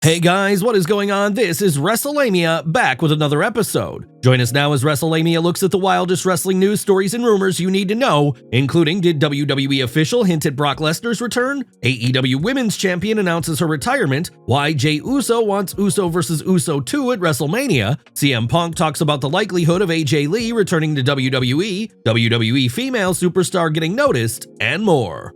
Hey guys, what is going on? This is Wrestlelamia, back with another episode. Join us now as Wrestlelamia looks at the wildest wrestling news, stories, and rumors you need to know, including did WWE official hint at Brock Lesnar's return, AEW Women's Champion announces her retirement, why Jey Uso wants Uso vs. Uso II at WrestleMania, CM Punk talks about the likelihood of AJ Lee returning to WWE, WWE female superstar getting noticed, and more.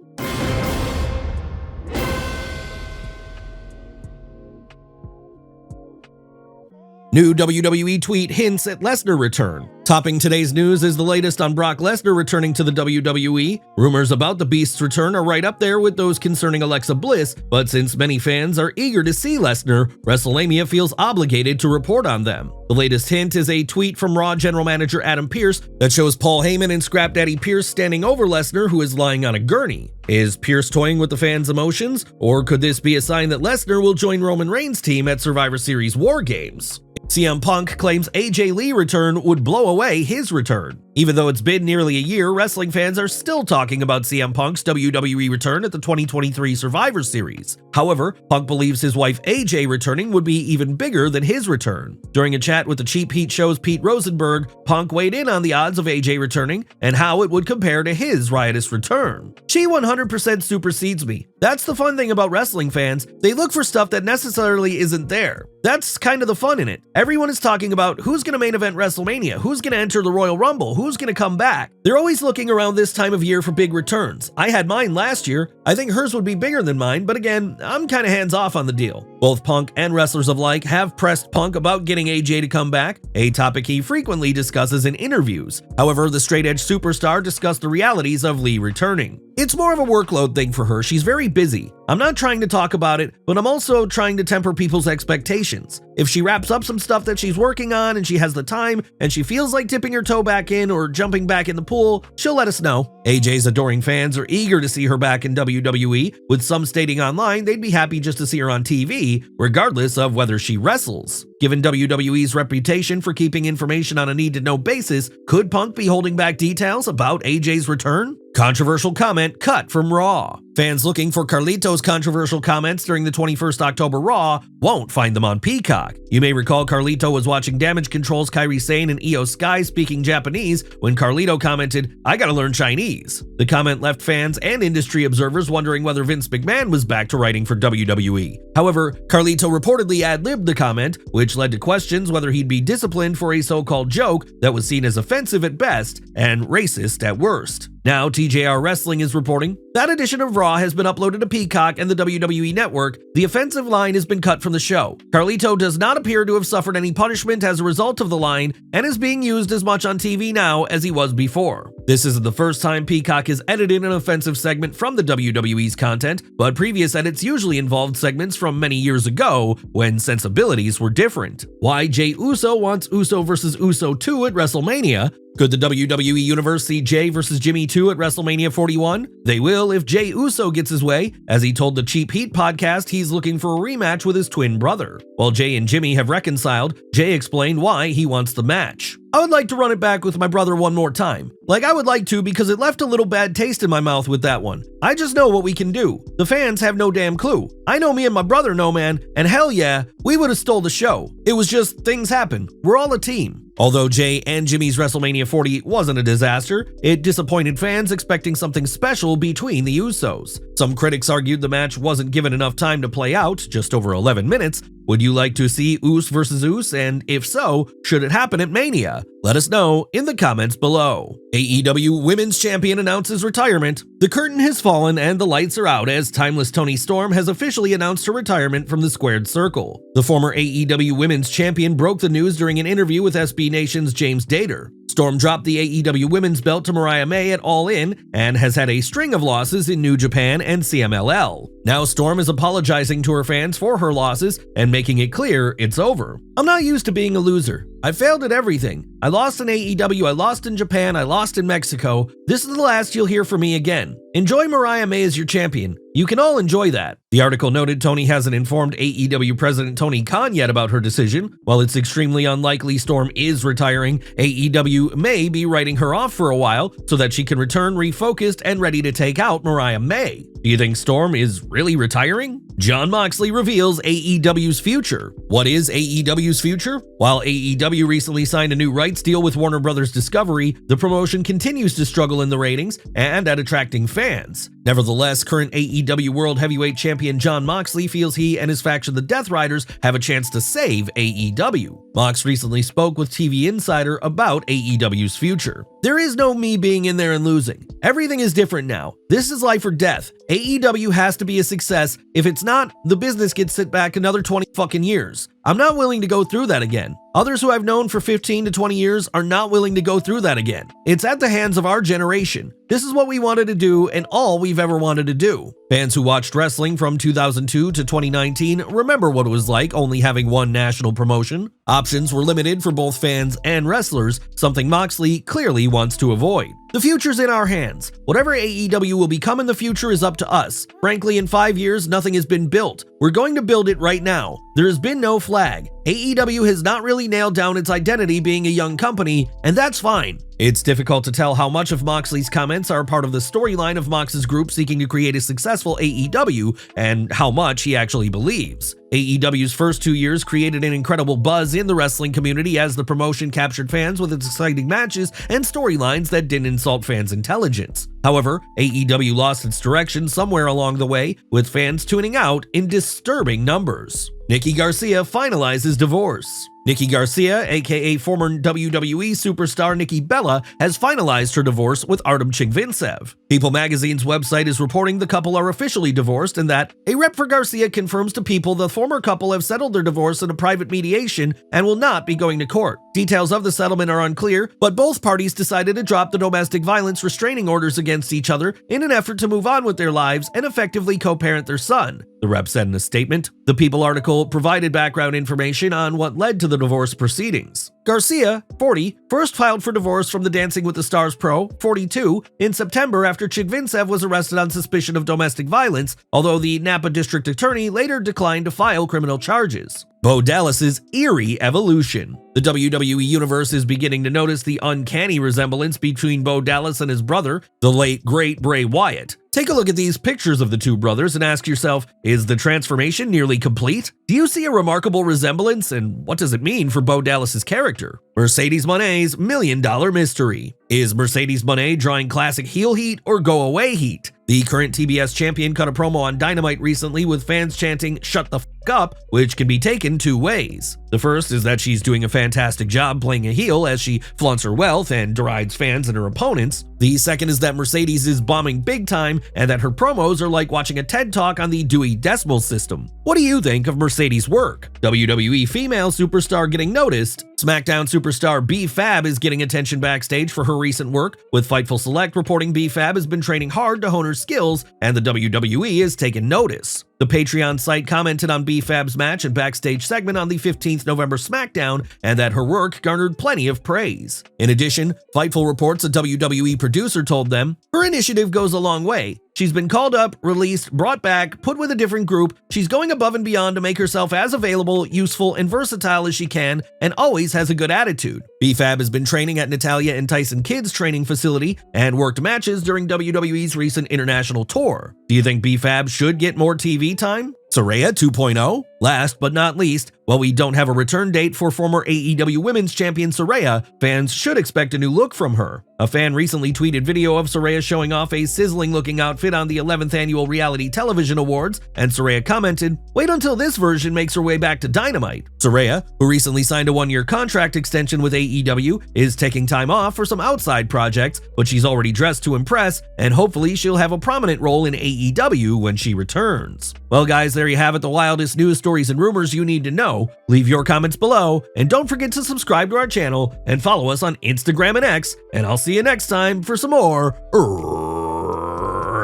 New WWE tweet hints at Lesnar return. Topping today's news is the latest on Brock Lesnar returning to the WWE. Rumors about the Beast's return are right up there with those concerning Alexa Bliss, but since many fans are eager to see Lesnar, Wrestlelamia feels obligated to report on them. The latest hint is a tweet from Raw general manager Adam Pearce that shows Paul Heyman and Scrap Daddy Pearce standing over Lesnar, who is lying on a gurney. Is Pearce toying with the fans' emotions, or could this be a sign that Lesnar will join Roman Reigns' team at Survivor Series War Games? CM Punk claims AJ Lee return would blow away his return. Even though it's been nearly a year, wrestling fans are still talking about CM Punk's WWE return at the 2023 Survivor Series. However, Punk believes his wife AJ returning would be even bigger than his return. During a chat with the Cheap Heat show's Pete Rosenberg, Punk weighed in on the odds of AJ returning and how it would compare to his riotous return. She 100% supersedes me. That's the fun thing about wrestling fans. They look for stuff that necessarily isn't there. That's kind of the fun in it. Everyone is talking about who's going to main event WrestleMania, who's going to enter the Royal Rumble, who's going to come back. They're always looking around this time of year for big returns. I had mine last year. I think hers would be bigger than mine, but again, I'm kind of hands off on the deal. Both Punk and wrestlers alike have pressed Punk about getting AJ to come back, a topic he frequently discusses in interviews. However, the straight-edge superstar discussed the realities of Lee returning. It's more of a workload thing for her. She's very busy. I'm not trying to talk about it, but I'm also trying to temper people's expectations. If she wraps up some stuff that she's working on and she has the time and she feels like dipping her toe back in or jumping back in the pool, she'll let us know. AJ's adoring fans are eager to see her back in WWE, with some stating online they'd be happy just to see her on TV, regardless of whether she wrestles. Given WWE's reputation for keeping information on a need-to-know basis, could Punk be holding back details about AJ's return? Controversial comment cut from Raw. Fans looking for Carlito's controversial comments during the 21st October Raw won't find them on Peacock. You may recall Carlito was watching Damage Control's Kairi Sane and Io Sky speaking Japanese when Carlito commented, "I gotta learn Chinese." The comment left fans and industry observers wondering whether Vince McMahon was back to writing for WWE. However, Carlito reportedly ad-libbed the comment, which led to questions whether he'd be disciplined for a so-called joke that was seen as offensive at best and racist at worst. Now, TJR Wrestling is reporting that edition of Raw has been uploaded to Peacock and the WWE Network. The offensive line has been cut from the show. Carlito does not appear to have suffered any punishment as a result of the line and is being used as much on TV now as he was before. This isn't the first time Peacock has edited an offensive segment from the WWE's content, but previous edits usually involved segments from many years ago when sensibilities were different. Why Jey Uso wants Uso vs. Uso II at WrestleMania? Could the WWE Universe see Jey vs. Jimmy 2 at WrestleMania 41? They will if Jey Uso gets his way, as he told the Cheap Heat podcast he's looking for a rematch with his twin brother. While Jey and Jimmy have reconciled, Jey explained why he wants the match. "I would like to run it back with my brother one more time. I would like to because it left a little bad taste in my mouth with that one. I just know what we can do. The fans have no damn clue. I know me and my brother know, man, and hell yeah, we would have stole the show. It was just things happen. We're all a team." Although Jey and Jimmy's WrestleMania 40 wasn't a disaster, it disappointed fans expecting something special between the Usos. Some critics argued the match wasn't given enough time to play out, just over 11 minutes. Would you like to see Us vs. Us, and if so, should it happen at Mania? Let us know in the comments below. AEW Women's Champion announces retirement. The curtain has fallen and the lights are out as Timeless Toni Storm has officially announced her retirement from the Squared Circle. The former AEW Women's Champion broke the news during an interview with SB Nation's James Dater. Storm dropped the AEW Women's belt to Mariah May at All In and has had a string of losses in New Japan and CMLL. Now Storm is apologizing to her fans for her losses and making it clear it's over. "I'm not used to being a loser. I failed at everything. I lost in AEW, I lost in Japan, I lost in Mexico. This is the last you'll hear from me again. Enjoy Mariah May as your champion. You can all enjoy that. The article noted Tony hasn't informed AEW President Tony Khan yet about her decision. While it's extremely unlikely Storm is retiring, AEW may be writing her off for a while so that she can return refocused and ready to take out Mariah May. Do you think Storm is really retiring? Jon Moxley reveals AEW's future. What is AEW's future? While AEW recently signed a new rights deal with Warner Bros. Discovery, the promotion continues to struggle in the ratings and at attracting fans. Nevertheless, current AEW World Heavyweight Champion Jon Moxley feels he and his faction the Death Riders have a chance to save AEW. Mox recently spoke with TV Insider about AEW's future. There is no me being in there and losing. Everything is different now. This is life or death. AEW has to be a success. If it's not, the business gets set back another 20 fucking years. I'm not willing to go through that again. Others who I've known for 15 to 20 years are not willing to go through that again. It's at the hands of our generation. This is what we wanted to do and all we've ever wanted to do. Fans who watched wrestling from 2002 to 2019 remember what it was like only having one national promotion. Options were limited for both fans and wrestlers, something Moxley clearly wants to avoid. The future's in our hands. Whatever AEW will become in the future is up to us. Frankly, in 5 years, nothing has been built. We're going to build it right now. There has been no flag. AEW has not really nailed down its identity being a young company, and that's fine. It's difficult to tell how much of Moxley's comments are part of the storyline of Mox's group seeking to create a successful AEW and how much he actually believes. AEW's first 2 years created an incredible buzz in the wrestling community as the promotion captured fans with its exciting matches and storylines that didn't insult fans' intelligence. However, AEW lost its direction somewhere along the way, with fans tuning out in disturbing numbers. Nikki Garcia finalizes divorce. Nikki Garcia, aka former WWE superstar Nikki Bella, has finalized her divorce with Artem Chigvintsev. People magazine's website is reporting the couple are officially divorced and that a rep for Garcia confirms to People the former couple have settled their divorce in a private mediation and will not be going to court. Details of the settlement are unclear, but both parties decided to drop the domestic violence restraining orders against each other in an effort to move on with their lives and effectively co-parent their son, the rep said in a statement. The People article provided background information on what led to the divorce proceedings. Garcia, 40, first filed for divorce from the Dancing with the Stars pro, 42, in September after Chigvintsev was arrested on suspicion of domestic violence, although the Napa district attorney later declined to file criminal charges. Bo Dallas's Eerie evolution. The WWE Universe is beginning to notice the uncanny resemblance between Bo Dallas and his brother, the late great Bray Wyatt. Take a look at these pictures of the two brothers and ask yourself, is the transformation nearly complete? Do you see a remarkable resemblance, and what does it mean for Bo Dallas's character? Mercedes Moné's $1 million mystery. Is Mercedes Moné drawing classic heel heat or go away heat? The current TBS champion cut a promo on Dynamite recently with fans chanting, "Shut the f*** up," which can be taken two ways. The first is that she's doing a fantastic job playing a heel as she flaunts her wealth and derides fans and her opponents. The second is that Mercedes is bombing big time and that her promos are like watching a TED Talk on the Dewey Decimal System. What do you think of Mercedes' work? WWE female superstar getting noticed. SmackDown superstar B-Fab is getting attention backstage for her recent work, with Fightful Select reporting B-Fab has been training hard to hone her skills and the WWE has taken notice. The Patreon site commented on B-Fab's match and backstage segment on the 15th November SmackDown and that her work garnered plenty of praise. In addition, Fightful reports a WWE producer told them, "Her initiative goes a long way. She's been called up, released, brought back, put with a different group. She's going above and beyond to make herself as available, useful, and versatile as she can, and always has a good attitude." B-Fab has been training at Natalya and Tyson Kidd's training facility and worked matches during WWE's recent international tour. Do you think B-Fab should get more TV time? Saraya 2.0? Last but not least, while we don't have a return date for former AEW Women's Champion Saraya, fans should expect a new look from her. A fan recently tweeted video of Saraya showing off a sizzling-looking outfit on the 11th Annual Reality Television Awards, and Saraya commented, "Wait until this version makes her way back to Dynamite." Saraya, who recently signed a one-year contract extension with AEW, is taking time off for some outside projects, but she's already dressed to impress, and hopefully she'll have a prominent role in AEW when she returns. Well guys, there you have it, the wildest news stories and rumors you need to know. Leave your comments below, and don't forget to subscribe to our channel and follow us on Instagram and X, and I'll see you next time for some more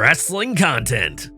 wrestling content.